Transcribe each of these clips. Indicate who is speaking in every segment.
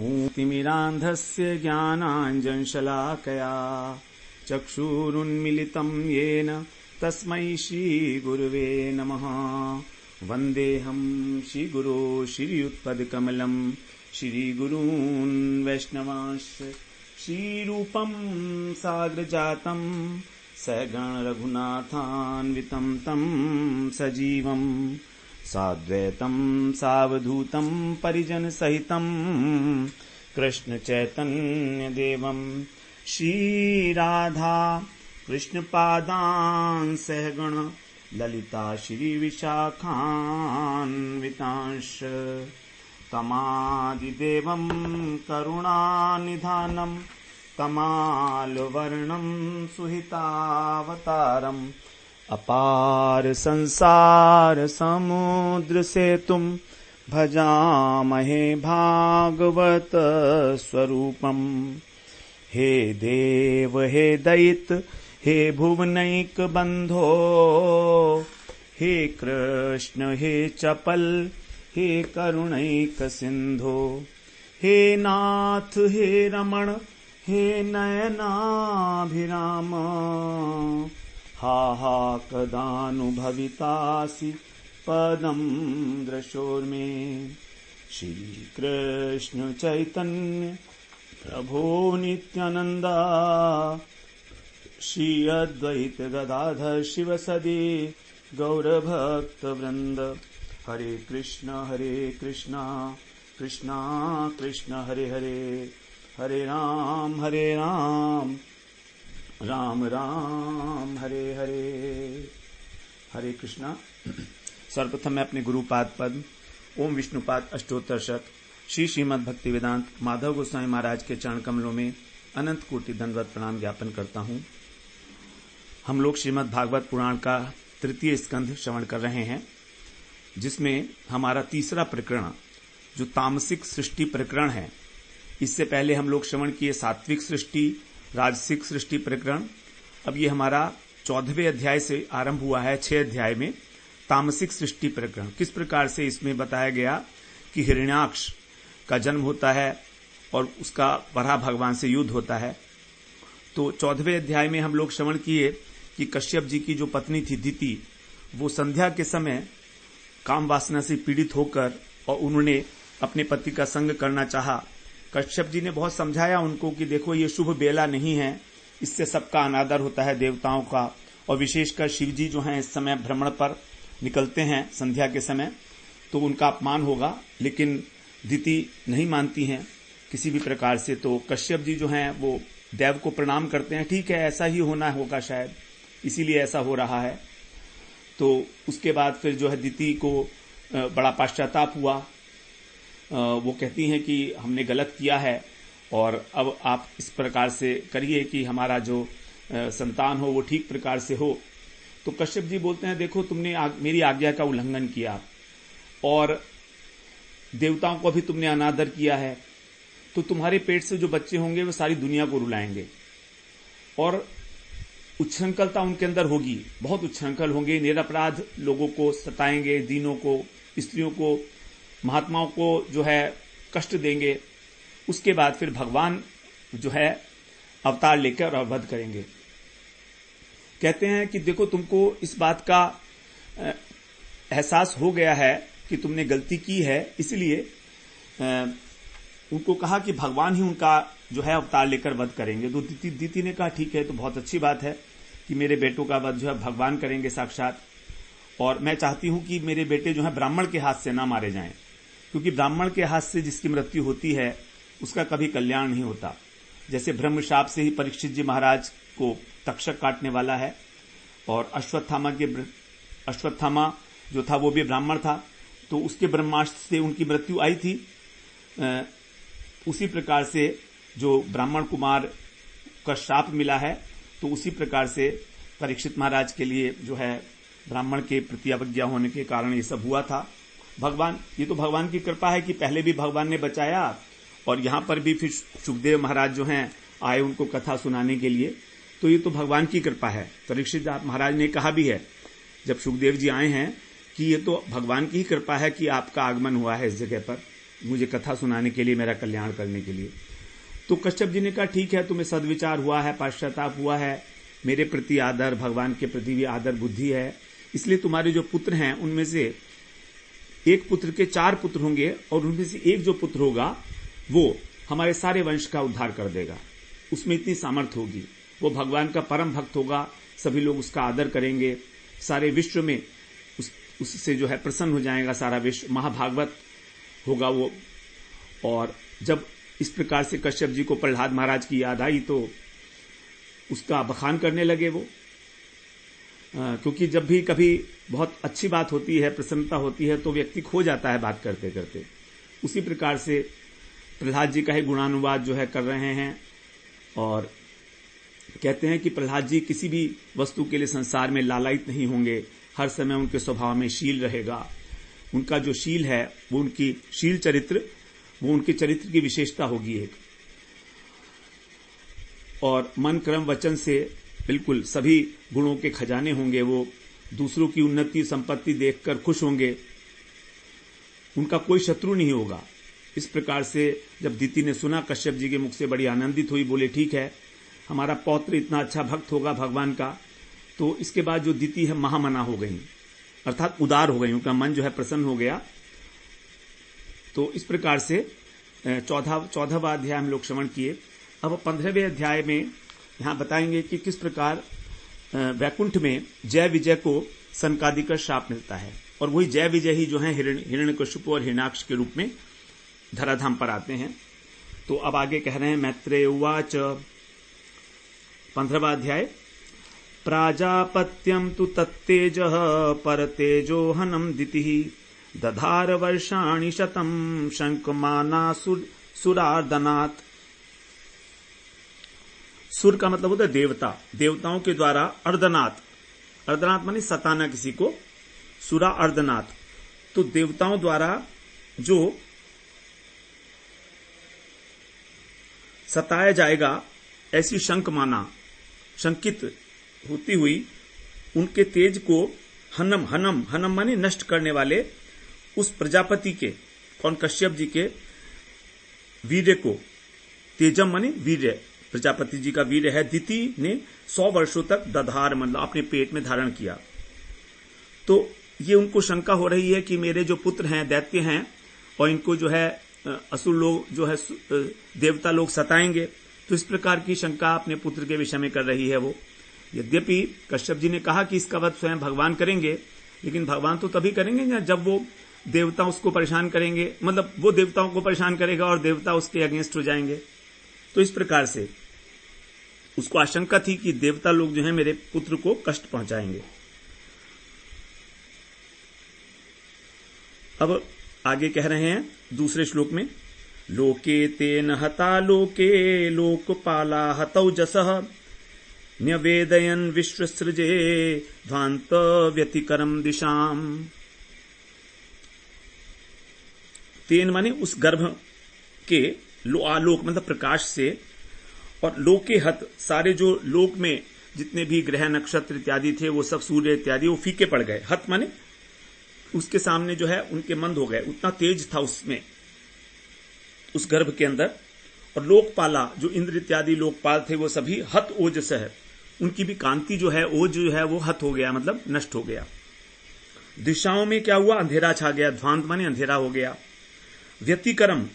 Speaker 1: तिमिरान्धस्य ज्ञानाञ्जनशलाकया चक्षुरुन्मिलितं येन तस्मै श्रीगुरुवे नमः। वन्देऽहं श्रीगुरो श्रीयुत्पदकमलं श्रीगुरून् वैष्णवांश्च श्रीरूपं साग्रजातं सगण रघुनाथान्वितं तं सजीवं साद्वैतं सावधूतं परिजन सहितं कृष्ण चैतन्य देवं श्रीराधा कृष्णपादान् सहगण ललिता श्रीविशाखान्वितांश्च तमादिदेवं करुणानिधानं तमालवर्णं सुहितावतारम् अपार संसार समुद्र सेतुं भजामहे भागवत स्वरूपम्। हे देव हे दैत्य हे भुवनैक बंधो हे कृष्ण हे चपल हे करुणैक सिंधो हे नाथ हे रमण हे नयनाभिराम हा हा कदानुभवितासि पदं दृशोर्मे। श्री कृष्ण चैतन्य प्रभो नित्यानंदा श्री अद्वैत गदाधर शिवसदि गौरभक्त वृंद। हरे कृष्ण कृष्ण कृष्ण हरे हरे हरे राम राम राम हरे हरे। हरे कृष्णा। सर्वप्रथम मैं अपने गुरुपाद पद ओम विष्णुपाद अष्टोत्तर शत श्री श्रीमद् भक्ति वेदांत माधव गोस्वामी महाराज के चरण कमलों में अनंत कोटि दंडवत प्रणाम ज्ञापन करता हूं। हम लोग श्रीमद् भागवत पुराण का तृतीय स्कंध श्रवण कर रहे हैं, जिसमें हमारा तीसरा प्रकरण जो तामसिक सृष्टि प्रकरण है। इससे पहले हम लोग श्रवण किए सात्विक सृष्टि राजसिक सृष्टि प्रकरण। अब ये हमारा 14वें अध्याय से आरंभ हुआ है। 6 अध्याय में तामसिक सृष्टि प्रकरण किस प्रकार से इसमें बताया गया कि हिरण्याक्ष का जन्म होता है और उसका वराह भगवान से युद्ध होता है। तो 14वें अध्याय में हम लोग श्रवण किए कि कश्यप जी की जो पत्नी थी दिति, वो संध्या के समय काम वासना से पीड़ित होकर और उन्होंने अपने पति का संग करना चाहा। कश्यप जी ने बहुत समझाया उनको कि देखो ये शुभ बेला नहीं है, इससे सबका अनादर होता है देवताओं का, और विशेषकर शिव जी जो हैं इस समय भ्रमण पर निकलते हैं संध्या के समय, तो उनका अपमान होगा। लेकिन दिति नहीं मानती हैं किसी भी प्रकार से। तो कश्यप जी जो हैं वो देव को प्रणाम करते हैं, ठीक है ऐसा ही होना होगा शायद, इसीलिए ऐसा हो रहा है। तो उसके बाद फिर जो है दिति को बड़ा पश्चाताप हुआ। वो कहती हैं कि हमने गलत किया है और अब आप इस प्रकार से करिए कि हमारा जो संतान हो वो ठीक प्रकार से हो। तो कश्यप जी बोलते हैं देखो तुमने मेरी आज्ञा का उल्लंघन किया और देवताओं को भी तुमने अनादर किया है, तो तुम्हारे पेट से जो बच्चे होंगे वो सारी दुनिया को रुलाएंगे और उच्छृंखलता उनके अंदर होगी, बहुत उच्छृंखल होंगे, निरपराध लोगों को सताएंगे, दीनों को, स्त्रियों को, महात्माओं को जो है कष्ट देंगे। उसके बाद फिर भगवान जो है अवतार लेकर और वध करेंगे। कहते हैं कि देखो तुमको इस बात का एहसास हो गया है कि तुमने गलती की है, इसलिए उनको कहा कि भगवान ही उनका जो है अवतार लेकर वध करेंगे। तो दिति ने कहा ठीक है, तो बहुत अच्छी बात है कि मेरे बेटों का वध जो है भगवान करेंगे साक्षात, और मैं चाहती हूं कि मेरे बेटे जो है ब्राह्मण के हाथ से ना मारे जाएं, क्योंकि ब्राह्मण के हाथ से जिसकी मृत्यु होती है उसका कभी कल्याण नहीं होता। जैसे ब्रह्म शाप से ही परीक्षित जी महाराज को तक्षक काटने वाला है, और अश्वत्थामा जो था वो भी ब्राह्मण था, तो उसके ब्रह्मास्त्र से उनकी मृत्यु आई थी। उसी प्रकार से जो ब्राह्मण कुमार का श्राप मिला है, तो उसी प्रकार से परीक्षित महाराज के लिए जो है ब्राह्मण के प्रति अवज्ञा होने के कारण ये सब हुआ था। भगवान, ये तो भगवान की कृपा है कि पहले भी भगवान ने बचाया, और यहां पर भी फिर सुखदेव महाराज जो हैं आए उनको कथा सुनाने के लिए, तो ये तो भगवान की कृपा है। परीक्षित महाराज ने कहा भी है जब सुखदेव जी आए हैं कि ये तो भगवान की ही कृपा है कि आपका आगमन हुआ है इस जगह पर। मुझे कथा सुनाने के लिए, मेरा कल्याण करने के लिए। तो कश्यप जी ने कहा ठीक है, तुम्हें सद्विचार हुआ है, पश्चाताप हुआ है, मेरे प्रति आदर, भगवान के प्रति भी आदर बुद्धि है, इसलिए तुम्हारे जो पुत्र हैं उनमें से एक पुत्र के 4 पुत्र होंगे और उनमें से एक जो पुत्र होगा वो हमारे सारे वंश का उद्धार कर देगा। उसमें इतनी सामर्थ्य होगी, वो भगवान का परम भक्त होगा, सभी लोग उसका आदर करेंगे, सारे विश्व में उससे जो है प्रसन्न हो जाएगा, सारा विश्व महाभागवत होगा वो। और जब इस प्रकार से कश्यप जी को प्रहलाद महाराज की याद आई तो उसका बखान करने लगे वो, क्योंकि जब भी कभी बहुत अच्छी बात होती है, प्रसन्नता होती है, तो व्यक्ति खो जाता है बात करते करते। उसी प्रकार से प्रहलाद जी का ही गुणानुवाद जो है कर रहे हैं और कहते हैं कि प्रहलाद जी किसी भी वस्तु के लिए संसार में लालायित नहीं होंगे, हर समय उनके स्वभाव में शील रहेगा। उनका जो शील है वो उनकी शील चरित्र, वो उनके चरित्र की विशेषता होगी एक। और मन क्रम वचन से बिल्कुल सभी गुणों के खजाने होंगे, वो दूसरों की उन्नति संपत्ति देखकर खुश होंगे, उनका कोई शत्रु नहीं होगा। इस प्रकार से जब दीति ने सुना कश्यप जी के मुख से, बड़ी आनंदित हुई, बोले ठीक है, हमारा पौत्र इतना अच्छा भक्त होगा भगवान का। तो इसके बाद जो दीति है महामना हो गई, अर्थात उदार हो गई, उनका मन जो है प्रसन्न हो गया। तो इस प्रकार से 14वां अध्याय हम लोग श्रवण किए। अब 15वें अध्याय में यहां बताएंगे कि किस प्रकार वैकुंठ में जय विजय को सनकादि का श्राप मिलता है, और वही जय विजय ही जो है हिरण्यकशिपु और हिरण्याक्ष के रूप में धराधाम पर आते हैं। तो अब आगे कह रहे हैं मैत्रेय उवाच, 15वां अध्याय। प्राजापत्यम तु तत्तेजः परतेजो हनम दितिः दधार वर्षाणि शतम शंकमाना सुरार्दनात्। सुर का मतलब होता है देवता, देवताओं के द्वारा अर्दनात्, अर्दनात् माने सताना किसी को, सुरा अर्दनात्। तो देवताओं द्वारा जो सताया जाएगा ऐसी शंकमाना, शंकित होती हुई उनके तेज को हनम, हनम, हनम माने नष्ट करने वाले उस प्रजापति के, कौन, कश्यप जी के वीर्य को, तेजम माने वीर्य, प्रजापति जी का वीर्य है, दिति ने 100 वर्षों तक दधार मतलब अपने पेट में धारण किया। तो ये उनको शंका हो रही है कि मेरे जो पुत्र हैं दैत्य हैं और इनको जो है असुर लोग जो है देवता लोग सताएंगे। तो इस प्रकार की शंका अपने पुत्र के विषय में कर रही है वो। यद्यपि कश्यप जी ने कहा कि इसका वध स्वयं भगवान करेंगे, लेकिन भगवान तो तभी करेंगे जब वो देवता उसको परेशान करेंगे, मतलब वो देवताओं को परेशान करेगा और देवता उसके अगेंस्ट हो जाएंगे। तो इस प्रकार से उसको आशंका थी कि देवता लोग जो है मेरे पुत्र को कष्ट पहुंचाएंगे। अब आगे कह रहे हैं दूसरे श्लोक में, लोके तेन हता लोके लोकपाला हतौ जसः न्यवेदयन विश्वसृजे ध्वांत व्यतिकरम दिशाम। तेन माने उस गर्भ के, आलोक मतलब प्रकाश से, और लोके हत सारे जो लोक में जितने भी ग्रह नक्षत्र इत्यादि थे वो सब सूर्य इत्यादि वो फीके पड़ गए। हत माने उसके सामने जो है उनके मंद हो गए, उतना तेज था उसमें उस गर्भ के अंदर। और लोकपाला जो इंद्र इत्यादि लोकपाल थे वो सभी हत ओजस है, उनकी भी कांति जो है, ओज जो है वो हत हो गया, मतलब नष्ट हो गया। दिशाओं में क्या हुआ, अंधेरा छा गया, ध्वांत माने अंधेरा हो गया। व्यतिकरम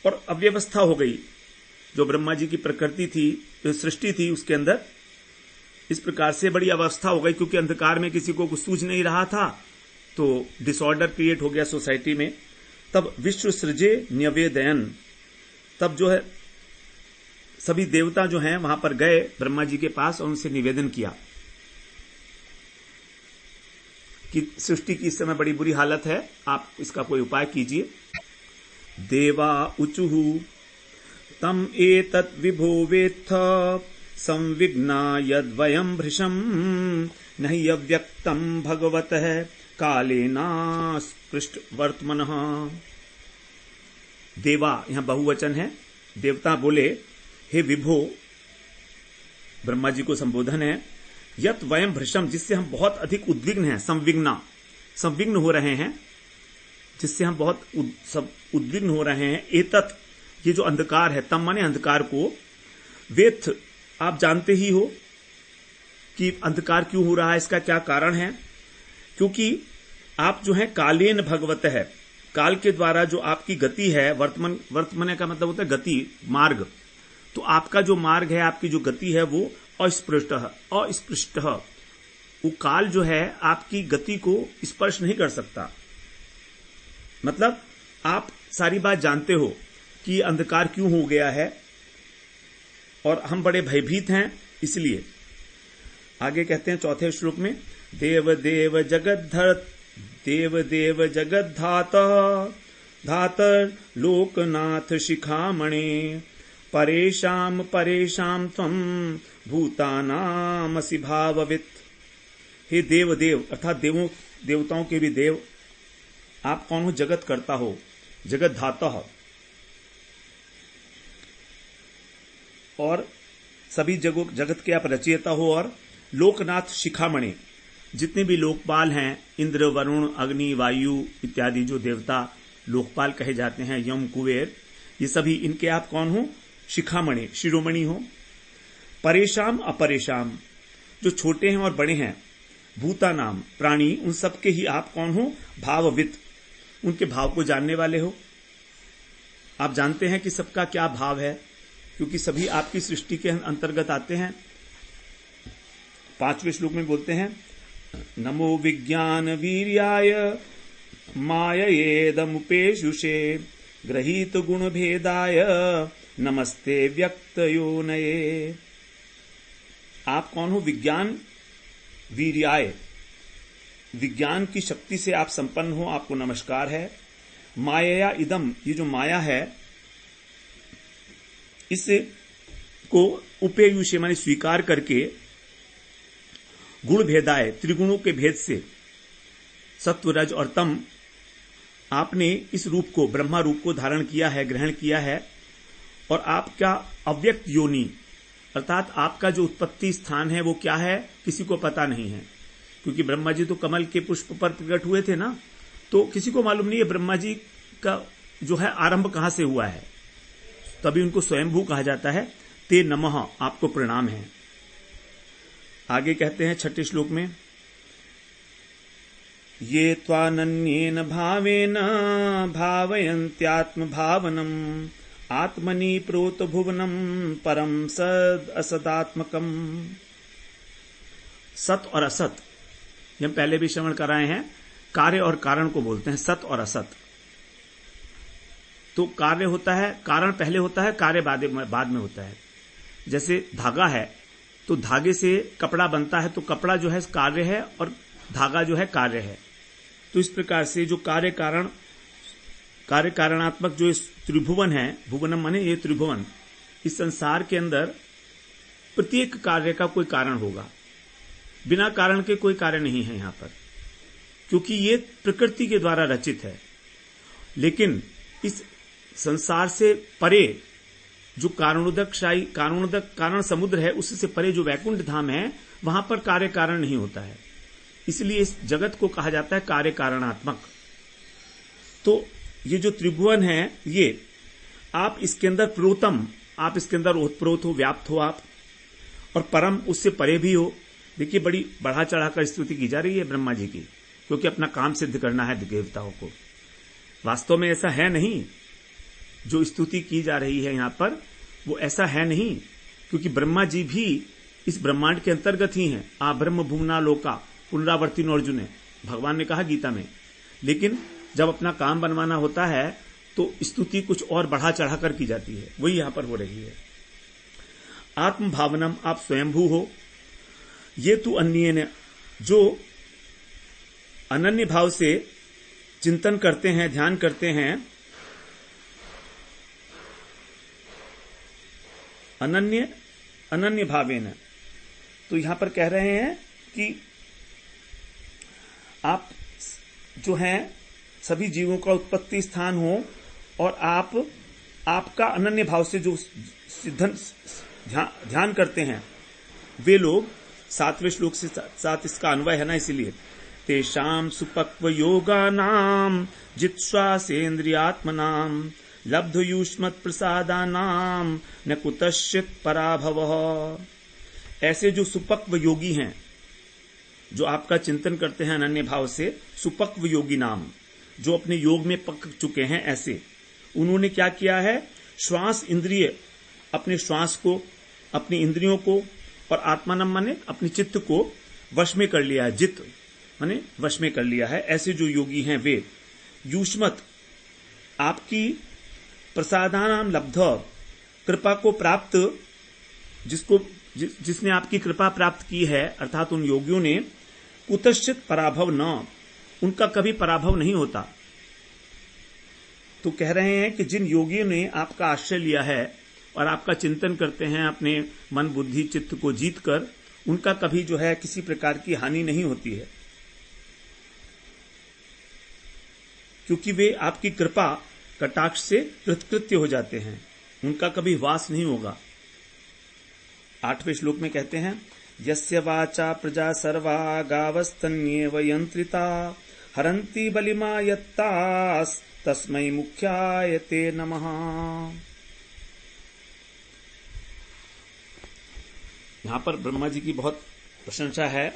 Speaker 1: और अव्यवस्था हो गई, जो ब्रह्मा जी की प्रकृति थी, जो सृष्टि थी उसके अंदर इस प्रकार से बड़ी अवस्था हो गई, क्योंकि अंधकार में किसी को कुछ सूझ नहीं रहा था, तो डिसऑर्डर क्रिएट हो गया सोसाइटी में। तब विश्व सृजे न्यवेदयन, तब जो है सभी देवता जो हैं वहां पर गए ब्रह्मा जी के पास और उनसे निवेदन किया कि सृष्टि की इस समय बड़ी बुरी हालत है, आप इसका कोई उपाय कीजिए। देवा उचुहु तम एतत् विभो वेत्थ संविघ्ना यद्वयम् भृशम् नहि अव्यक्तम् भगवतः कालेना स्पृष्ट वर्तमनः। देवा यहां बहुवचन है, देवता बोले हे विभो, ब्रह्मा जी को संबोधन है, यत वयम भृशम, जिससे हम बहुत अधिक उद्विग्न हैं, संविघ्न हो रहे हैं, जिससे हम बहुत सब उद्विग्न हो रहे हैं, एतत्, ये जो अंधकार है, तम माने अंधकार को, वेत्थ, आप जानते ही हो कि अंधकार क्यों हो रहा है, इसका क्या कारण है। क्योंकि आप जो है कालेन भगवत है, काल के द्वारा जो आपकी गति है, वर्तमान का मतलब होता है गति, मार्ग। तो आपका जो मार्ग है, आपकी जो गति है वो अस्पृष्ट, वो काल जो है आपकी गति को स्पर्श नहीं कर सकता। मतलब आप सारी बात जानते हो कि अंधकार क्यों हो गया है और हम बड़े भयभीत हैं, इसलिए आगे कहते हैं चौथे श्लोक में, देव देव जगद्धाता धातर लोकनाथ शिखामणे परेशाम त्वं भूतानामसि भाववित्। हे देव देव अर्थात देवताओं के भी देव, आप कौन हो? जगत करता हो, जगत धाता हो, और सभी जगत के आप रचयिता हो, और लोकनाथ शिखामणि, जितने भी लोकपाल हैं, इंद्र वरुण अग्नि वायु इत्यादि जो देवता लोकपाल कहे जाते हैं, यम कुबेर, ये सभी इनके आप कौन हो? शिखामणि, शिरोमणि हो। परेशाम अपरेशाम, जो छोटे हैं और बड़े हैं, भूता नाम प्राणी, उन सब के ही आप कौन हो? भाववित, उनके भाव को जानने वाले हो। आप जानते हैं कि सबका क्या भाव है, क्योंकि सभी आपकी सृष्टि के अंतर्गत आते हैं। 5वें श्लोक में बोलते हैं, नमो विज्ञान वीर्याय माययेदमुपेशुषे गृहीत गुण भेदाय नमस्ते व्यक्त योनये। आप कौन हो? विज्ञान वीर्याय, विज्ञान की शक्ति से आप संपन्न हो, आपको नमस्कार है। माया इदम, ये जो माया है, इसको उपेयुषे माने स्वीकार करके, गुण भेदाय, त्रिगुणों के भेद से, सत्व रज और तम, आपने इस रूप को, ब्रह्मा रूप को धारण किया है, ग्रहण किया है। और आपका अव्यक्त योनि, अर्थात आपका जो उत्पत्ति स्थान है वो क्या है, किसी को पता नहीं है। क्योंकि ब्रह्मा जी तो कमल के पुष्प पर प्रकट हुए थे ना, तो किसी को मालूम नहीं है ब्रह्मा जी का जो है आरंभ कहां से हुआ है, तभी उनको स्वयंभू कहा जाता है। ते नमः, आपको प्रणाम है। आगे कहते हैं 6ठे श्लोक में, ये त्वानन्येन भावेन भावयन्त्यात्म भावनम आत्मनि प्रोत भुवनम परम सद असदात्मकम। सत और असत, हम पहले भी श्रवण कराए हैं, कार्य और कारण को बोलते हैं सत और असत। तो कार्य होता है, कारण पहले होता है, कार्य बाद में होता है। जैसे धागा है, तो धागे से कपड़ा बनता है, तो कपड़ा जो है कार्य है और धागा जो है कार्य है। तो इस प्रकार से जो कार्य कारणात्मक जो इस त्रिभुवन है, भुवनम माने ये त्रिभुवन, इस संसार के अंदर प्रत्येक कार्य का कोई कारण होगा, बिना कारण के कोई कार्य नहीं है यहां पर, क्योंकि ये प्रकृति के द्वारा रचित है। लेकिन इस संसार से परे जो कारण समुद्र है, उससे परे जो वैकुंठ धाम है, वहां पर कार्य कारण नहीं होता है। इसलिए इस जगत को कहा जाता है कार्य कारणात्मक। तो ये जो त्रिभुवन है, ये आप इसके अंदर प्रोतम, आप इसके अंदर ओतप्रोत हो, व्याप्त हो आप, और परम उससे परे भी हो। देखिए बड़ी बढ़ा चढ़ाकर स्तुति की जा रही है ब्रह्मा जी की, क्योंकि अपना काम सिद्ध करना है देवताओं को। वास्तव में ऐसा है नहीं, जो स्तुति की जा रही है यहां पर वो ऐसा है नहीं, क्योंकि ब्रह्मा जी भी इस ब्रह्मांड के अंतर्गत ही हैं। आ ब्रह्म भुवना लोका पुनरावर्तिनो अर्जुन, भगवान ने कहा गीता में। लेकिन जब अपना काम बनवाना होता है तो स्तुति कुछ और बढ़ा चढ़ाकर की जाती है, वही यहां पर हो रही है। आत्म भावनम, आप स्वयंभू हो। ये तू अन्य ने, जो अनन्य भाव से चिंतन करते हैं, ध्यान करते हैं, अनन्य भावेन, तो यहां पर कह रहे हैं कि आप जो हैं सभी जीवों का उत्पत्ति स्थान हो, और आपका अनन्य भाव से जो ध्यान करते हैं वे लोग, 7वें श्लोक से साथ इसका अन्वय है ना, इसीलिए तेषां सुपक्व योगानां जित्श्वासेन्द्रियात्मनां लब्धयुष्मत् प्रसादानां न कुतश्चित् पराभवः। ऐसे जो सुपक्व योगी हैं, जो आपका चिंतन करते हैं अनन्य भाव से, सुपक्व योगी नाम, जो अपने योग में पक चुके हैं, ऐसे उन्होंने क्या किया है, श्वास इंद्रिय, अपने श्वास को, अपनी इंद्रियों को, और आत्मानम माने अपने चित्त को वश में कर लिया है, जित माने वश में कर लिया है। ऐसे जो योगी हैं वे युष्मत, आपकी प्रसादानाम लब्ध, कृपा को प्राप्त, जिसने आपकी कृपा प्राप्त की है, अर्थात उन योगियों ने कुतश्चित पराभव न, उनका कभी पराभव नहीं होता। तो कह रहे हैं कि जिन योगियों ने आपका आश्रय लिया है और आपका चिंतन करते हैं अपने मन बुद्धि चित्त को जीतकर, उनका कभी जो है किसी प्रकार की हानि नहीं होती है, क्योंकि वे आपकी कृपा कटाक्ष से कृतकृत्य हो जाते हैं, उनका कभी वास नहीं होगा। 8वें श्लोक में कहते हैं, यस्य वाचा प्रजा सर्वा गावस्तन्येव यंत्रिता हरन्ति बलिमा यत्तास् तस्मै मुख्याय ते नमः। यहां पर ब्रह्मा जी की बहुत प्रशंसा है।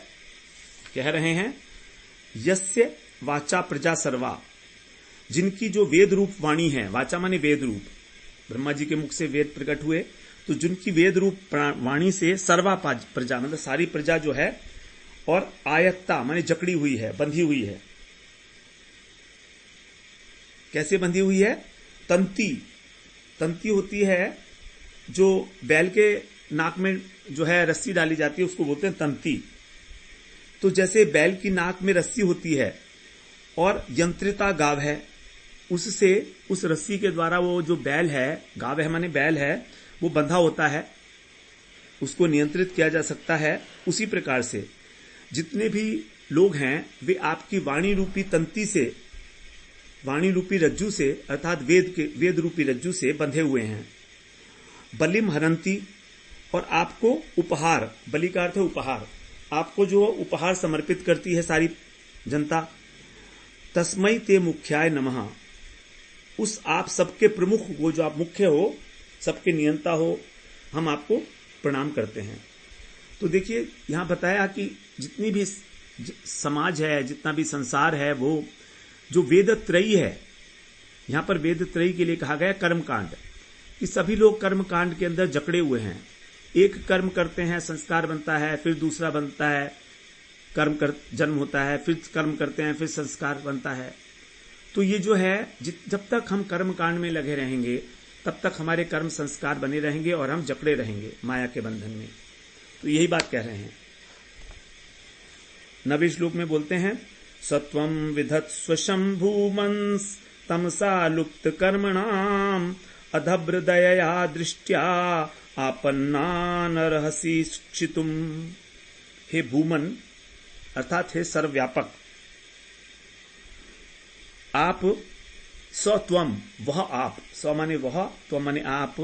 Speaker 1: कह रहे हैं, यस्य वाचा प्रजा सर्वा, जिनकी जो वेद रूप वाणी है, वाचा माने वेद रूप, ब्रह्मा जी के मुख से वेद प्रकट हुए, तो जिनकी वेद रूप वाणी से सर्वा प्रजा मतलब सारी प्रजा जो है, और आयत्ता माने जकड़ी हुई है, बंधी हुई है। कैसे बंधी हुई है? तंती, तंती होती है जो बैल के नाक में जो है रस्सी डाली जाती है, उसको बोलते हैं तंती। तो जैसे बैल की नाक में रस्सी होती है और यंत्रिता गाव है, उससे उस रस्सी के द्वारा वो जो बैल है, गाव है माने बैल है, वो बंधा होता है, उसको नियंत्रित किया जा सकता है। उसी प्रकार से जितने भी लोग हैं वे आपकी वाणी रूपी तंती से, वाणी रूपी रज्जू से, अर्थात वेद रूपी रज्जू से बंधे हुए हैं। बलिम हरंती, और आपको उपहार, बलि का अर्थ है उपहार, आपको जो उपहार समर्पित करती है सारी जनता। तस्मै ते मुख्याय नमः, उस आप सबके प्रमुख को, जो आप मुख्य हो, सबके नियंता हो, हम आपको प्रणाम करते हैं। तो देखिए यहां बताया कि जितनी भी समाज है, जितना भी संसार है, वो जो वेदत्रयी है, यहां पर वेदत्रयी के लिए कहा गया कर्मकांड, कि सभी लोग कर्मकांड के अंदर जकड़े हुए हैं। एक कर्म करते हैं, संस्कार बनता है, फिर दूसरा बनता है, जन्म होता है, फिर कर्म करते हैं, फिर संस्कार बनता है। तो ये जो है, जब तक हम कर्मकांड में लगे रहेंगे तब तक हमारे कर्म संस्कार बने रहेंगे और हम जकड़े रहेंगे माया के बंधन में। तो यही बात कह रहे हैं। 9वें श्लोक में बोलते हैं, सत्वं विधत्स्व शंभुमंस तमसा लुप्त कर्मणाम अधभ्रदया दृष्टिया आपन्ना नरहसी क्षितुम। हे भूमन, अर्थात हे सर्वव्यापक, आप स्वत्वम, वह आप, स्व माने वह, त्वम माने आप,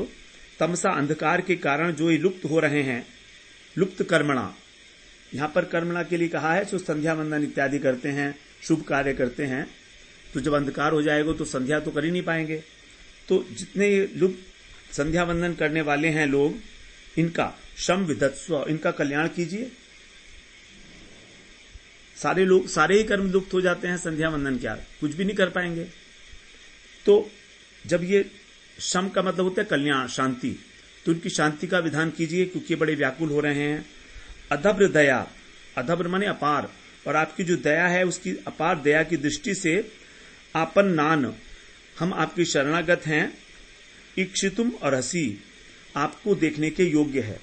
Speaker 1: तमसा अंधकार के कारण जो ये लुप्त हो रहे हैं, लुप्त कर्मणा, यहां पर कर्मणा के लिए कहा है जो संध्या वंदन इत्यादि करते हैं, शुभ कार्य करते हैं। तो जब अंधकार हो जाएगा तो संध्या तो कर ही नहीं पाएंगे। तो जितने लुप्त संध्या वंदन करने वाले हैं लोग, इनका शम विधत्स्व, इनका कल्याण कीजिए। सारे लोग, सारे ही कर्म लुप्त हो जाते हैं, संध्या वंदन क्या, कुछ भी नहीं कर पाएंगे। तो जब ये शम का मतलब होता है कल्याण, शांति, तो उनकी शांति का विधान कीजिए, क्योंकि बड़े व्याकुल हो रहे हैं। अधब्र दया, अधब्र माने अपार, और आपकी जो दया है उसकी अपार दया की दृष्टि से आपन नान, हम आपकी शरणागत हैं। इक्षितुम और हसी, आपको देखने के योग्य है,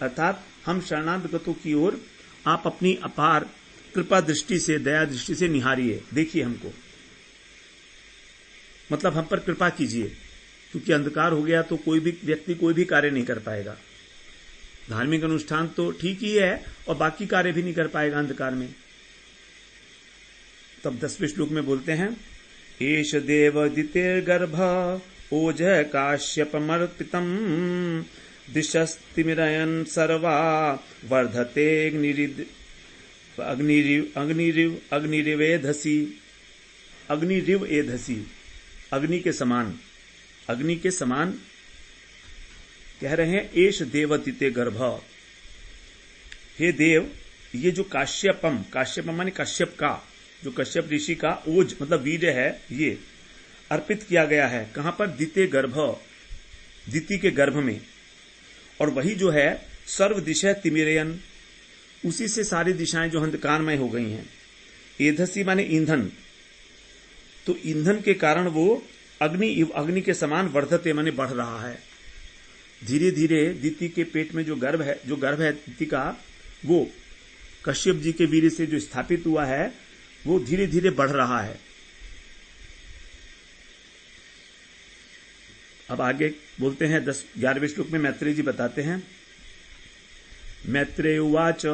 Speaker 1: अर्थात हम शरणागतों की ओर आप अपनी अपार कृपा दृष्टि से, दया दृष्टि से निहारिए, देखिए हमको, मतलब हम पर कृपा कीजिए, क्योंकि अंधकार हो गया तो कोई भी व्यक्ति कोई भी कार्य नहीं कर पाएगा। धार्मिक अनुष्ठान तो ठीक ही है और बाकी कार्य भी नहीं कर पाएगा अंधकार में। तब 10वें श्लोक में बोलते हैं, एष देवदिते गर्भ ओज काश्यपमर्पितम दिशस्तिमिरयन् सर्वा वर्धते अग्निरिवेधसी, अग्निरिव एधसी, अग्नि के समान, अग्नि के समान कह रहे हैं। एष देवतिते गर्भ, हे देव, ये जो काश्यपम, काश्यपम माने कश्यप का, जो कश्यप ऋषि का ओज मतलब वीर्य है, ये अर्पित किया गया है। कहां पर? दिते गर्भ, दिति के गर्भ में। और वही जो है सर्व दिशा तिमिरयन, उसी से सारी दिशाएं जो अंधकारमय हो गई हैं। एधसी माने ईंधन, तो ईंधन के कारण वो अग्नि के समान वर्धते माने बढ़ रहा है। धीरे धीरे दिति के पेट में जो गर्भ है दिति का, वो कश्यप जी के वीर्य से जो स्थापित हुआ है, वो धीरे धीरे बढ़ रहा है। अब आगे बोलते हैं 11वें श्लोक में मैत्रेय जी बताते हैं। मैत्रेय उवाच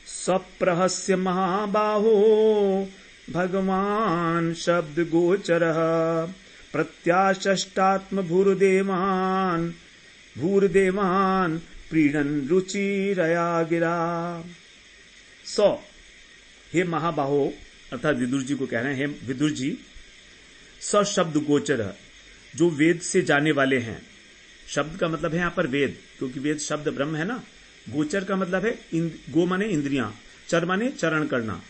Speaker 1: सप्रहस्य महाबाहो भगवान शब्द गोचरः प्रत्याशष्टात्म भूर्देवान प्रीणन रुचिरया गिरा। हे महाबाहो, अर्थात विदुर जी को कह रहे हैं, हे विदुर जी, स शब्द गोचर, जो वेद से जाने वाले हैं। शब्द का मतलब है यहां पर वेद, क्योंकि वेद शब्द ब्रह्म है ना। गोचर का मतलब है गो माने इंद्रियां, चर माने चरण करना,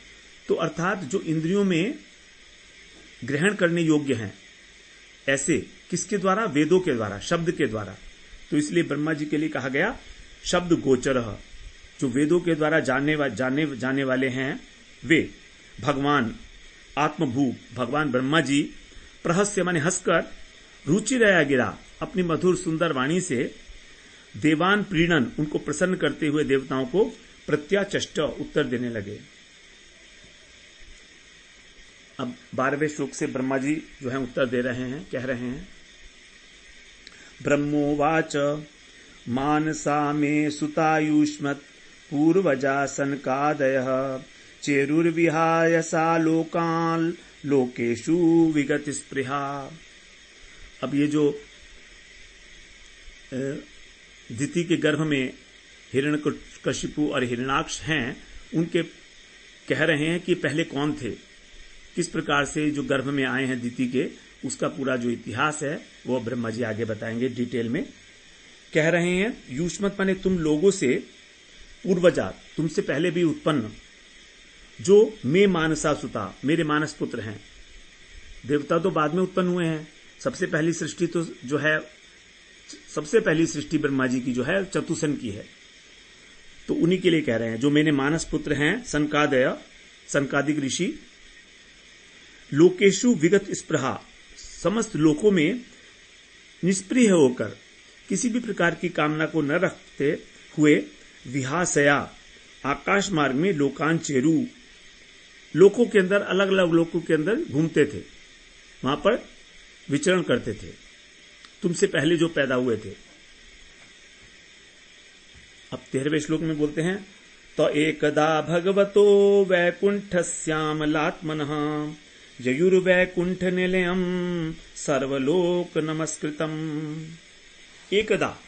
Speaker 1: तो अर्थात जो इंद्रियों में ग्रहण करने योग्य हैं, ऐसे किसके द्वारा? वेदों के द्वारा, शब्द के द्वारा। तो इसलिए ब्रह्मा जी के लिए कहा गया शब्द गोचर, जो वेदों के द्वारा जाने वाले हैं वे भगवान आत्मभू, भगवान ब्रह्मा जी, प्रहस्य माने हंसकर, रुचि रया गिरा, अपनी मधुर सुंदर वाणी से देवान प्रीणन, उनको प्रसन्न करते हुए देवताओं को प्रत्याचष्ट उत्तर देने लगे। अब 12वें श्लोक से ब्रह्मा जी जो है उत्तर दे रहे हैं, कह रहे हैं। ब्रह्मोवाच मानसा मे सुतायुष्मत् पूर्वजा सनकादयः चेरुर्विहाय सा लोकान् लोकेषु विगत स्पृहा। अब ये जो दिति के गर्भ में हिरण्यकशिपु और हिरण्याक्ष हैं, उनके कह रहे हैं कि पहले कौन थे, किस प्रकार से जो गर्भ में आए हैं दिति के, उसका पूरा जो इतिहास है वो ब्रह्मा जी आगे बताएंगे डिटेल में। कह रहे हैं युष्मत माने तुम लोगों से, पूर्वजा तुमसे पहले भी उत्पन्न, जो मे मानसा सुता, मेरे मानस पुत्र हैं। देवता तो बाद में उत्पन्न हुए हैं, सबसे पहली सृष्टि तो जो है, सबसे पहली सृष्टि ब्रह्मा जी की जो है चतुसन की है, तो उन्हीं के लिए कह रहे हैं जो मेरे मानस पुत्र हैं। सनकादय, सनकादिक ऋषि, लोकेशु विगत स्पृहा, समस्त लोकों में निष्प्रिय होकर, किसी भी प्रकार की कामना को न रखते हुए, विहासया आकाश मार्ग में लोकान चेरू, लोकों के अंदर, अलग अलग लोकों के अंदर घूमते थे, वहां पर विचरण करते थे, तुमसे पहले जो पैदा हुए थे। अब 13वें श्लोक में बोलते हैं, तो एकदा भगवतो वैकुंठस्यामलात्मनः ययुर्वैकुंठ निलयम सर्वलोक नमस्कृतम। एकदा,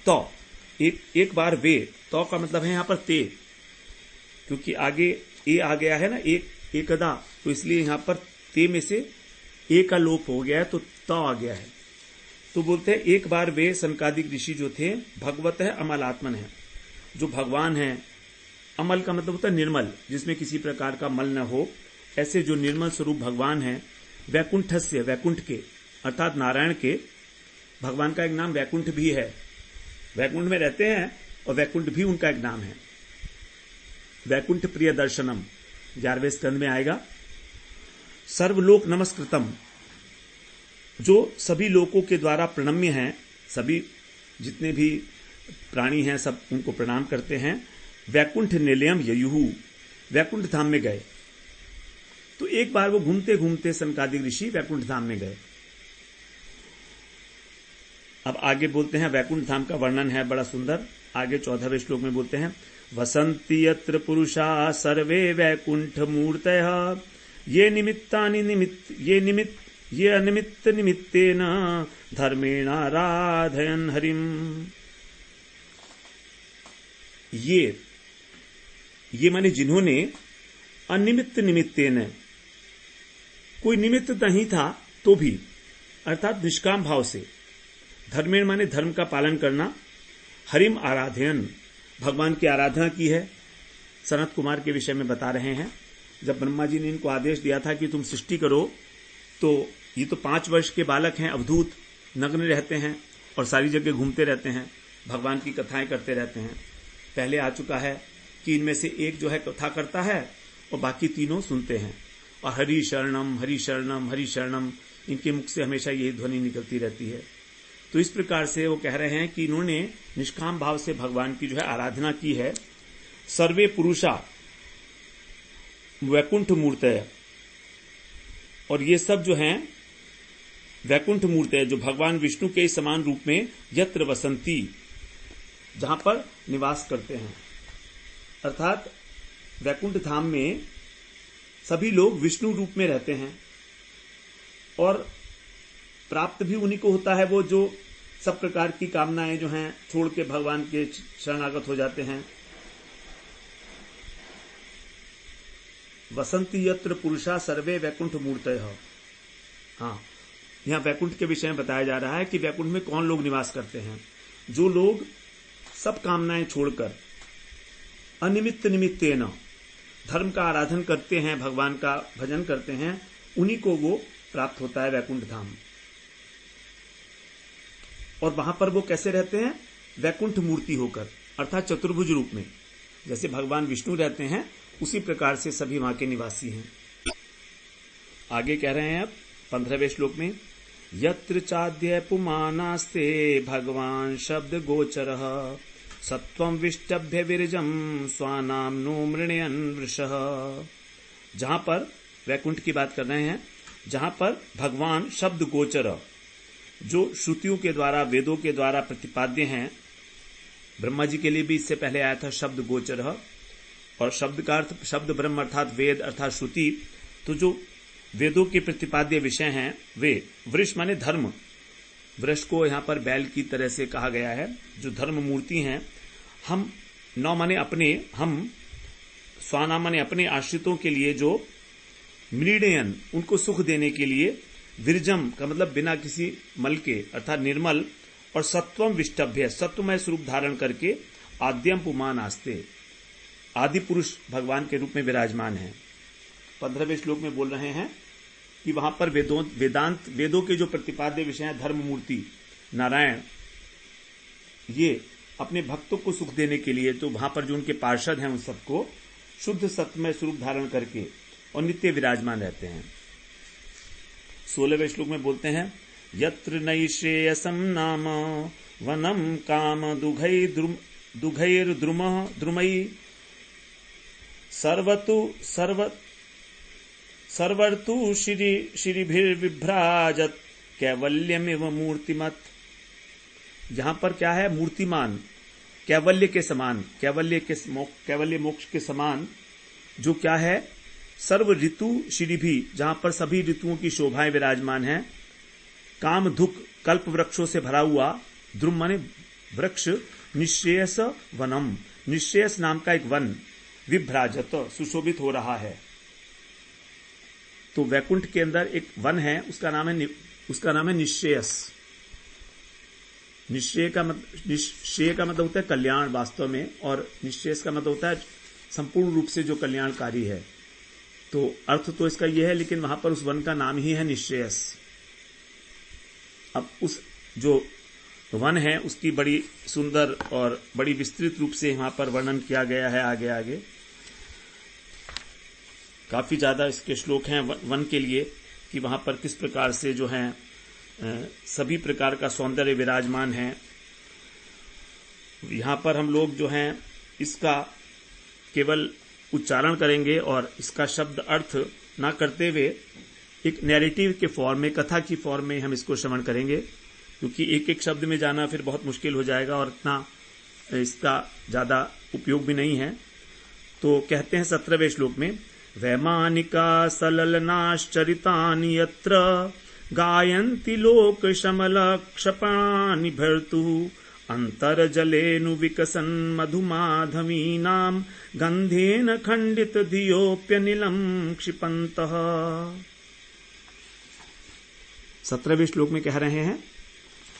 Speaker 1: तो एक बार वे, तो का मतलब है यहां पर ते, क्योंकि आगे ए आ गया है ना, एकदा, तो इसलिए यहां पर ते में से ए का लोप हो गया है, तो आ गया है। तो बोलते हैं एक बार वे सनकादिक ऋषि जो थे, भगवत है अमलात्मन है, जो भगवान है। अमल का मतलब होता है निर्मल, जिसमें किसी प्रकार का मल न हो, ऐसे जो निर्मल स्वरूप भगवान है। वैकुंठस्य, वैकुंठ के अर्थात नारायण के, भगवान का एक नाम वैकुंठ भी है, वैकुंठ में रहते हैं, और वैकुंठ भी उनका एक नाम है। वैकुंठ प्रिय दर्शनम 11वें स्कंद में आएगा। सर्वलोक नमस्कृतम, जो सभी लोकों के द्वारा प्रणम्य हैं, सभी जितने भी प्राणी हैं सब उनको प्रणाम करते हैं। वैकुंठ निलयम ययुहु, वैकुंठ धाम में गए। तो एक बार वो घूमते घूमते सनकादिक ऋषि वैकुंठ धाम में गए। अब आगे बोलते हैं, वैकुंठ धाम का वर्णन है बड़ा सुंदर। आगे 14वें श्लोक में बोलते हैं, वसंति यत्र पुरुषा सर्वे वैकुंठ मूर्तयः ये अनिमित्त निमित्तेन धर्मेण आराधयन् हरिम। ये माने जिन्होंने अनिमित्त निमित्तेन, कोई निमित्त नहीं था तो भी, अर्थात निष्काम भाव से, धर्मेण माने धर्म का पालन करना, हरिम आराधयन, भगवान की आराधना की है। सनत कुमार के विषय में बता रहे हैं, जब ब्रह्मा जी ने इनको आदेश दिया था कि तुम सृष्टि करो, तो ये तो 5 वर्ष के बालक हैं, अवधूत, नग्न रहते हैं और सारी जगह घूमते रहते हैं, भगवान की कथाएं करते रहते हैं। पहले आ चुका है कि इनमें से एक जो है कथा करता है और बाकी तीनों सुनते हैं, और हरि शरणम हरि शरणम हरि शरणम, इनके मुख से हमेशा यही ध्वनि निकलती रहती है। तो इस प्रकार से वो कह रहे हैं कि इन्होंने निष्काम भाव से भगवान की जो है आराधना की है। सर्वे पुरुषा वैकुंठ मूर्तय, और ये सब जो हैं वैकुंठ मूर्तय, जो भगवान विष्णु के समान रूप में यत्र वसंती, जहां पर निवास करते हैं, अर्थात वैकुंठ धाम में सभी लोग विष्णु रूप में रहते हैं और प्राप्त भी उन्हीं को होता है, वो जो सब प्रकार की कामनाएं जो हैं छोड़ के भगवान के शरणागत हो जाते हैं। वसंती यत्र पुरुषा सर्वे वैकुंठ मूर्तय। हाँ, यहां वैकुंठ के विषय में बताया जा रहा है कि वैकुंठ में कौन लोग निवास करते हैं। जो लोग सब कामनाएं छोड़कर अनिमित्त निमित्तेन धर्म का आराधन करते हैं, भगवान का भजन करते हैं, उन्हीं को वो प्राप्त होता है वैकुंठ धाम। और वहां पर वो कैसे रहते हैं? वैकुंठ मूर्ति होकर, अर्थात चतुर्भुज रूप में, जैसे भगवान विष्णु रहते हैं उसी प्रकार से सभी वहां के निवासी हैं। आगे कह रहे हैं अब 15वें श्लोक में, यत्र चाद्य पुमानास्ते भगवान शब्द गोचरः सत्वं विष्टभ्य विरजम स्वानाम नो मृणयन वृषः। जहां पर वैकुंठ की बात कर रहे हैं, जहां पर भगवान शब्द गोचर, जो श्रुतियों के द्वारा वेदों के द्वारा प्रतिपाद्य हैं। ब्रह्मा जी के लिए भी इससे पहले आया था शब्द गोचर, और शब्द का अर्थ शब्द ब्रह्म अर्थात वेद अर्थात श्रुति। तो जो वेदों के प्रतिपाद्य विषय हैं वे, वृष माने धर्म, वृष को यहां पर बैल की तरह से कहा गया है, जो धर्म मूर्ति हैं। हम नौ माने अपने, हम स्वाना माने अपने आश्रितों के लिए, जो मृणयन उनको सुख देने के लिए, विरजम का मतलब बिना किसी मल के अर्थात निर्मल, और सत्वम विष्टभ्य सत्वमय स्वरूप धारण करके आद्यम पुमान आस्ते आदि पुरुष भगवान के रूप में विराजमान हैं। 15वें श्लोक में बोल रहे हैं कि वहां पर वेदों के जो प्रतिपाद्य विषय हैं, धर्म मूर्ति नारायण, ये अपने भक्तों को सुख देने के लिए, तो वहां पर जो उनके पार्षद हैं उन सबको शुद्ध सत्वमय स्वरूप धारण करके और नित्य विराजमान रहते हैं। 16वें श्लोक में बोलते हैं, यत्र नैश्रेयसं नाम वनम काम दुघैर्द्रुमई सर्वर्तु शिरिभिर्विभ्राजत कैवल्यमिव मूर्तिमत। यहां पर क्या है? मूर्तिमान, कैवल्य के समान, कैवल्य मोक्ष के समान, जो क्या है? सर्व ऋतु शिरिभि, जहां पर सभी ऋतुओं की शोभाएं विराजमान हैं। काम धुक, कल्प वृक्षों से भरा हुआ, द्रुम माने वृक्ष, निश्रेयस वनम, निश्रेयस नाम का एक वन, विभ्राजत सुशोभित हो रहा है। तो वैकुंठ के अंदर एक वन है, उसका नाम है निश्रेयस। निश्चय का मतलब होता है कल्याण वास्तव में, और निश्रेयस का मतलब होता है संपूर्ण रूप से जो कल्याणकारी है। तो अर्थ तो इसका यह है, लेकिन वहां पर उस वन का नाम ही है निश्रेयस। अब उस जो वन है उसकी बड़ी सुंदर और बड़ी विस्तृत रूप से वहां पर वर्णन किया गया है। आगे काफी ज्यादा इसके श्लोक हैं वन के लिए, कि वहां पर किस प्रकार से जो है सभी प्रकार का सौंदर्य विराजमान है। यहां पर हम लोग जो हैं इसका केवल उच्चारण करेंगे और इसका शब्द अर्थ ना करते हुए एक नैरेटिव के फॉर्म में, कथा की फॉर्म में हम इसको श्रवण करेंगे, क्योंकि एक एक शब्द में जाना फिर बहुत मुश्किल हो जाएगा और इतना इसका ज्यादा उपयोग भी नहीं है। तो कहते हैं 17वें श्लोक में, वैमानिका सललनाश्चरितानि यत्र गायन्ति लोक शमल क्षपानि भर्तु अंतर्जलेनु विकसन् मधुमाधवीनां गंधेन खंडित धियोप्यनिलम क्षिपन्तः। 17वें श्लोक में कह रहे हैं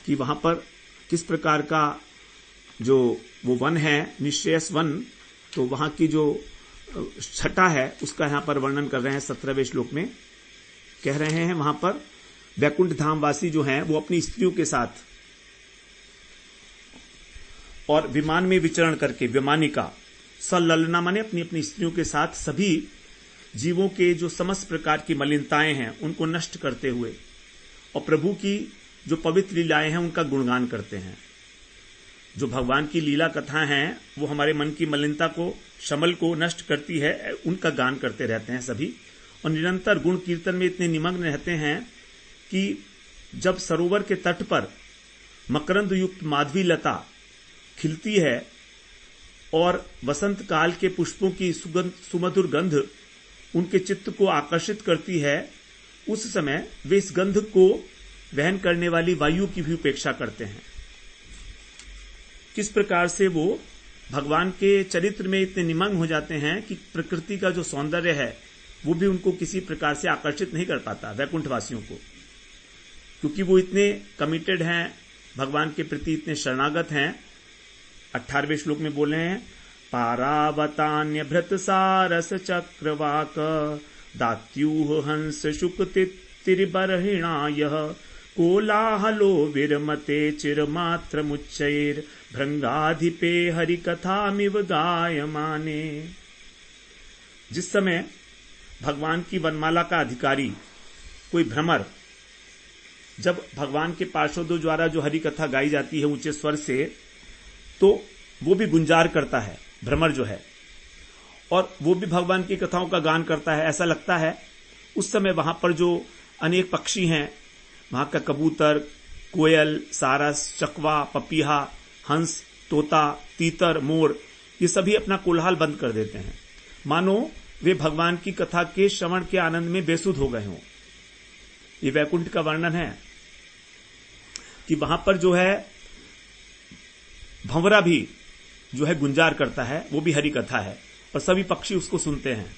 Speaker 1: कि वहां पर किस प्रकार का जो वो वन है, निश्चयस वन, तो वहां की जो छटा है उसका यहां पर वर्णन कर रहे हैं। 17वें श्लोक में कह रहे हैं वहां पर वैकुंठ धाम वासी जो हैं वो अपनी स्त्रियों के साथ और विमान में विचरण करके, विमानिका सललना माने अपनी अपनी स्त्रियों के साथ सभी जीवों के जो समस्त प्रकार की मलिनताएं हैं उनको नष्ट करते हुए और प्रभु की जो पवित्र लीलाएं हैं उनका गुणगान करते हैं। जो भगवान की लीला कथा हैं वो हमारे मन की मलिनता को, शमल को नष्ट करती है, उनका गान करते रहते हैं सभी, और निरंतर गुण कीर्तन में इतने निमग्न रहते हैं कि जब सरोवर के तट पर मकरंद युक्त माधवी लता खिलती है और वसंत काल के पुष्पों की सुमधुर गंध उनके चित्त को आकर्षित करती है, उस समय वे इस गंध को वहन करने वाली वायु की भी उपेक्षा करते हैं। किस प्रकार से वो भगवान के चरित्र में इतने निमग्न हो जाते हैं कि प्रकृति का जो सौंदर्य है वो भी उनको किसी प्रकार से आकर्षित नहीं कर पाता, वैकुंठवासियों को, क्योंकि वो इतने कमिटेड हैं भगवान के प्रति, इतने शरणागत हैं। 18वें श्लोक में बोले हैं पारावतान्य भृत सारस चक्रवाक दात्यूह हंस शुक तिरिबर्हिणाय कोलाहलो विरमते चिरमात्र मुच्चैर भृंगाधिपे हरिकथामिव गायमाने। जिस समय भगवान की वनमाला का अधिकारी कोई भ्रमर जब भगवान के पार्षदों द्वारा जो हरि कथा गाई जाती है ऊंचे स्वर से, तो वो भी गुंजार करता है भ्रमर जो है, और वो भी भगवान की कथाओं का गान करता है। ऐसा लगता है उस समय वहां पर जो अनेक पक्षी हैं, वहां का कबूतर, कोयल, सारस, चकवा, पपीहा, हंस, तोता, तीतर, मोर, ये सभी अपना कोलाहल बंद कर देते हैं, मानो वे भगवान की कथा के श्रवण के आनंद में बेसुध हो गए हों। ये वैकुंठ का वर्णन है कि वहां पर जो है भंवरा भी जो है गुंजार करता है, वो भी हरि कथा है और सभी पक्षी उसको सुनते हैं।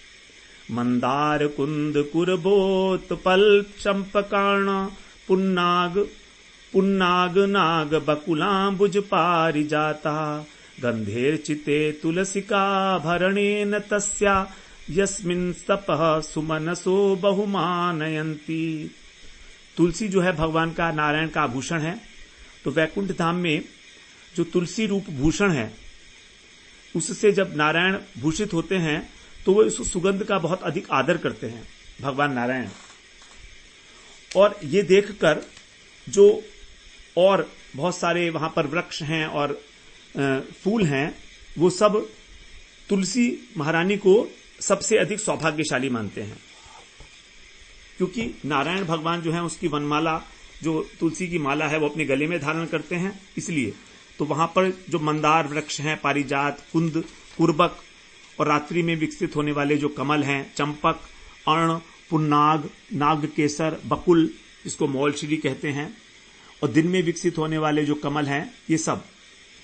Speaker 1: मंदार कुंद कुरबोत पल चंपकार्ण पुन्नाग नाग बकुलांबुज पारिजाता गंधेर चिते तुलसिका भरणेन तस्या यस्मिन् सपः सुमनसो बहुमानयन्ति। तुलसी जो है भगवान का, नारायण का आभूषण है, तो वैकुंठ धाम में जो तुलसी रूप भूषण है उससे जब नारायण भूषित होते हैं तो वो इस सुगंध का बहुत अधिक आदर करते हैं भगवान नारायण। और ये देखकर जो और बहुत सारे वहां पर वृक्ष हैं और फूल हैं, वो सब तुलसी महारानी को सबसे अधिक सौभाग्यशाली मानते हैं, क्योंकि नारायण भगवान जो है उसकी वनमाला, जो तुलसी की माला है, वो अपने गले में धारण करते हैं। इसलिए तो वहां पर जो मंदार वृक्ष हैं, पारिजात, कुंद, कुर्बक, और रात्रि में विकसित होने वाले जो कमल हैं, चंपक, अर्ण, पुन्नाग, नागकेसर, बकुल, जिसको मौलश्री कहते हैं, और दिन में विकसित होने वाले जो कमल हैं, ये सब,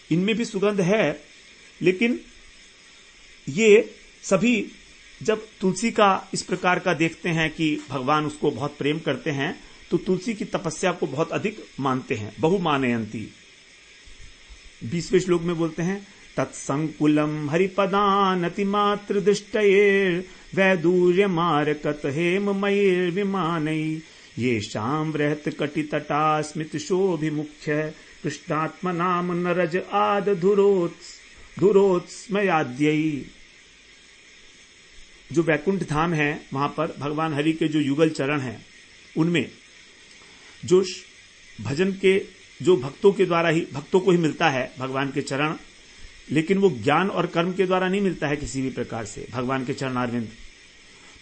Speaker 1: इनमें भी सुगंध है। लेकिन ये सभी जब तुलसी का इस प्रकार का देखते हैं कि भगवान उसको बहुत प्रेम करते हैं, तो तुलसी की तपस्या को बहुत अधिक मानते हैं, बहुमानयंती। 20वें श्लोक में बोलते हैं तत्संकुलम हरिपदानति मात्र दृष्टये वैदूर्य मारकत हेम मयिर विमानई ये शाम रहत कटि तटा स्मित शोभिमुख्य कृष्णात्म नाम नरज आद धुरोत्स्मयाद्यई। जो वैकुंठ धाम है वहां पर भगवान हरि के जो युगल चरण हैं, उनमें जो भजन के जो भक्तों के द्वारा ही, भक्तों को ही मिलता है भगवान के चरण, लेकिन वो ज्ञान और कर्म के द्वारा नहीं मिलता है किसी भी प्रकार से भगवान के चरणारविंद।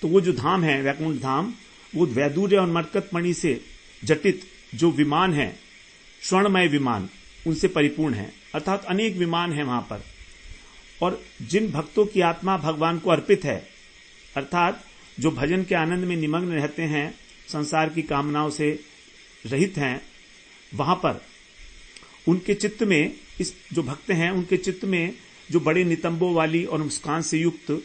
Speaker 1: तो वो जो धाम है वैकुंठ धाम, वो वैदूर्य और मरकत मणि से जटित जो विमान है, स्वर्णमय विमान, उनसे परिपूर्ण है, अर्थात अनेक विमान है वहां पर। और जिन भक्तों की आत्मा भगवान को अर्पित है, अर्थात जो भजन के आनंद में निमग्न रहते हैं, संसार की कामनाओं से रहित हैं, वहां पर उनके चित्त में, इस जो भक्त हैं उनके चित्त में जो बड़े नितंबों वाली और मुस्कान से युक्त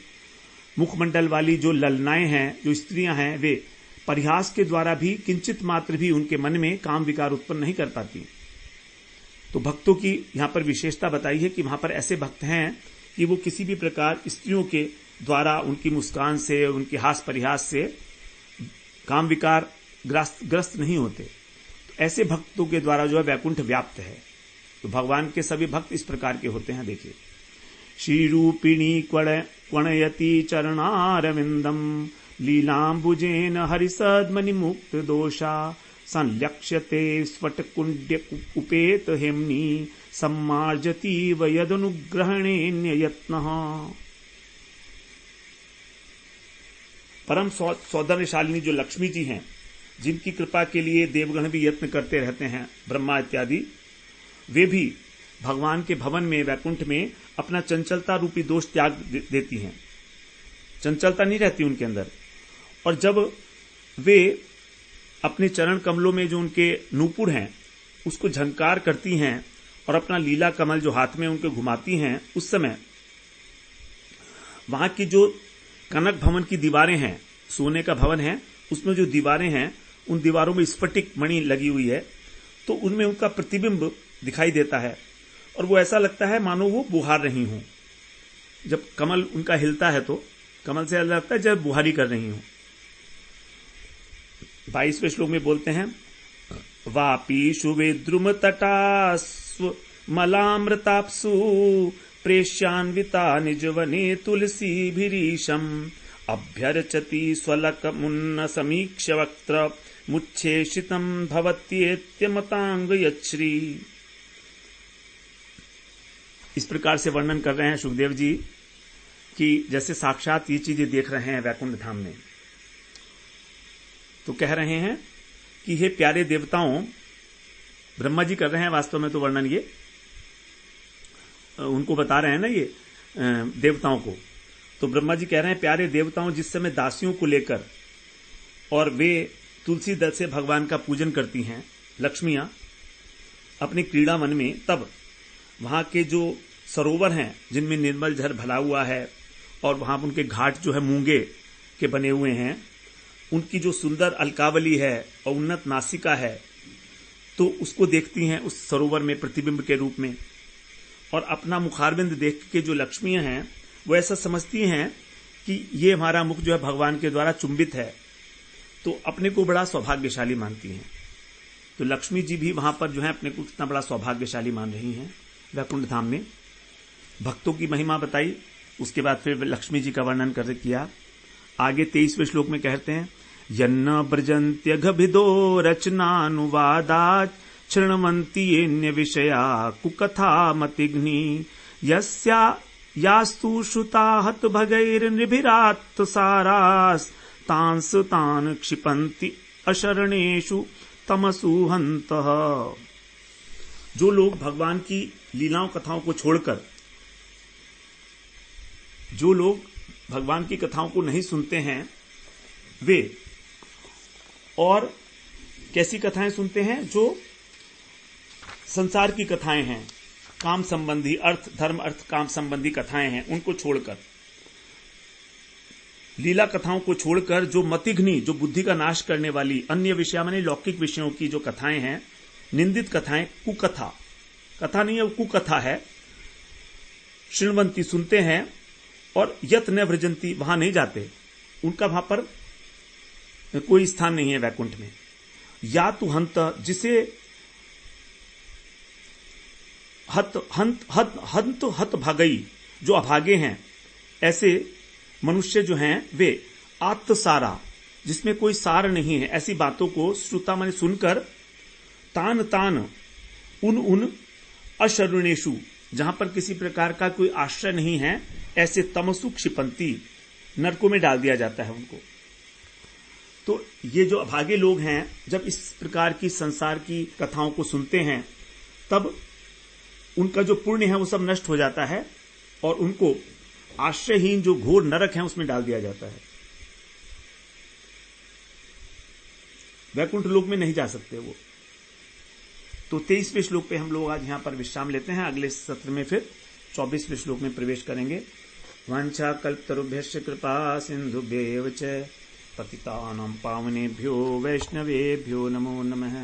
Speaker 1: मुखमंडल वाली जो ललनाएं हैं, जो स्त्रियां हैं, वे परिहास के द्वारा भी किंचित मात्र भी उनके मन में काम विकार उत्पन्न नहीं कर पाती। तो भक्तों की यहां पर विशेषता बताई है कि वहां पर ऐसे भक्त हैं कि वो किसी भी प्रकार स्त्रियों के द्वारा उनकी मुस्कान से, उनके हास परिहास से काम विकार ग्रस्त नहीं होते। तो ऐसे भक्तों के द्वारा जो है वैकुंठ व्याप्त है। तो भगवान के सभी भक्त इस प्रकार के होते हैं। देखिए, श्रीरूपिणी क्वणयति चरणारविंदम लीलांबुजेन हरिसद्मनि मुक्त दोषा संलक्ष्यते स्फटकुंड्य उपेत हेम्नी सम्मार्जति वयदनुग्रहणेन्ययत्नः। परम सौंदर्यशालिनी जो लक्ष्मी जी हैं, जिनकी कृपा के लिए देवगण भी यत्न करते रहते हैं, ब्रह्मा इत्यादि, वे भी भगवान के भवन में, वैकुंठ में अपना चंचलता रूपी दोष त्याग देती हैं। चंचलता नहीं रहती उनके अंदर। और जब वे अपने चरण कमलों में जो उनके नूपुर हैं उसको झंकार करती हैं और अपना लीला कमल जो हाथ में उनके घुमाती हैं, उस समय वहां की जो कनक भवन की दीवारें हैं, सोने का भवन है, उसमें जो दीवारें हैं उन दीवारों में स्फटिक मणि लगी हुई है, तो उनमें उनका प्रतिबिंब दिखाई देता है और वो ऐसा लगता है मानो वो बुहार रही हूं। जब कमल उनका हिलता है तो कमल से ऐसा लगता है जब बुहारी कर रही हूं। 22वें श्लोक में बोलते हैं, वापी शुवे द्रुम तटास्व मलामृताप्सु प्रेष्यान्विता निजवने तुलसी भीरीशम अभ्यर्चति स्वलक मुन्न समीक्ष वक्त्र मुच्छेषितम भवत्येत्यमतांग यच्छ्री। इस प्रकार से वर्णन कर रहे हैं सुखदेव जी कि जैसे साक्षात ये चीजें देख रहे हैं वैकुंठ धाम में। तो कह रहे हैं कि हे प्यारे देवताओं, ब्रह्मा जी कर रहे हैं वास्तव में तो वर्णन, ये उनको बता रहे हैं ना ये देवताओं को। तो ब्रह्मा जी कह रहे हैं, प्यारे देवताओं, जिस समय दासियों को लेकर और वे तुलसी दल से भगवान का पूजन करती हैं लक्ष्मियां अपने क्रीड़ा वन में, तब वहां के जो सरोवर हैं जिनमें निर्मल जल भरा हुआ है और वहां उनके घाट जो है मूंगे के बने हुए हैं, उनकी जो सुंदर अलकावली है और उन्नत नासिका है, तो उसको देखती हैं उस सरोवर में प्रतिबिंब के रूप में। और अपना मुखारविंद देख के जो लक्ष्मियां हैं वो ऐसा समझती हैं कि ये हमारा मुख जो है भगवान के द्वारा चुंबित है, तो अपने को बड़ा सौभाग्यशाली मानती हैं। तो लक्ष्मी जी भी वहां पर जो है अपने को कितना बड़ा सौभाग्यशाली मान रही हैं वैकुंठ धाम में। भक्तों की महिमा बताई, उसके बाद फिर लक्ष्मी जी का वर्णन कर किया। आगे 23वें श्लोक में कहते हैं, यन्न ब्रजन्त्यघभिदो रचनानुवादात् शृण्वन्त्येन्य विषया कुकथा मतिघ्नि यस्या यास्तु श्रुता हत भगैर्निभिरात् सारास् तांस तान क्षिपन्ति अशरणेषु तमसु हन्तः। जो लोग भगवान की लीलाओं कथाओं को छोड़कर, जो लोग भगवान की कथाओं को नहीं सुनते हैं, वे और कैसी कथाएं सुनते हैं? जो संसार की कथाएं हैं, काम संबंधी, अर्थ धर्म अर्थ काम संबंधी कथाएं हैं, उनको छोड़कर, लीला कथाओं को छोड़कर जो मतिघ्नि, जो बुद्धि का नाश करने वाली अन्य विषय माने लौकिक विषयों की जो कथाएं हैं, निंदित कथाएं, कुकथा, कथा नहीं है वो कुकथा है, शृण्वन्ति सुनते हैं और यत न व्रजंती वहां नहीं जाते, उनका वहां पर कोई स्थान नहीं है वैकुंठ में। या तो हंत, जिसे हत भागई, जो अभागे हैं, ऐसे मनुष्य जो हैं वे आत्मसारा, जिसमें कोई सार नहीं है, ऐसी बातों को श्रुता माने सुनकर, तान तान उन अशरणेषु, जहां पर किसी प्रकार का कोई आश्रय नहीं है, ऐसे तमसु क्षिपंती, नरकों में डाल दिया जाता है उनको। तो ये जो अभागे लोग हैं, जब इस प्रकार की संसार की कथाओं को सुनते हैं, तब उनका जो पुण्य है वो सब नष्ट हो जाता है और उनको आश्रयहीन जो घोर नरक है उसमें डाल दिया जाता है। वैकुंठ लोक में नहीं जा सकते वो। तो 23वें श्लोक पे हम लोग आज यहाँ पर विश्राम लेते हैं। अगले सत्र में फिर 24वें श्लोक में प्रवेश करेंगे। वांछा कल्पतरुभ्यश्च कृपा सिन्धुभ्यैव च पतितानां पावनेभ्यो वैष्णवेभ्यो नमो नमः।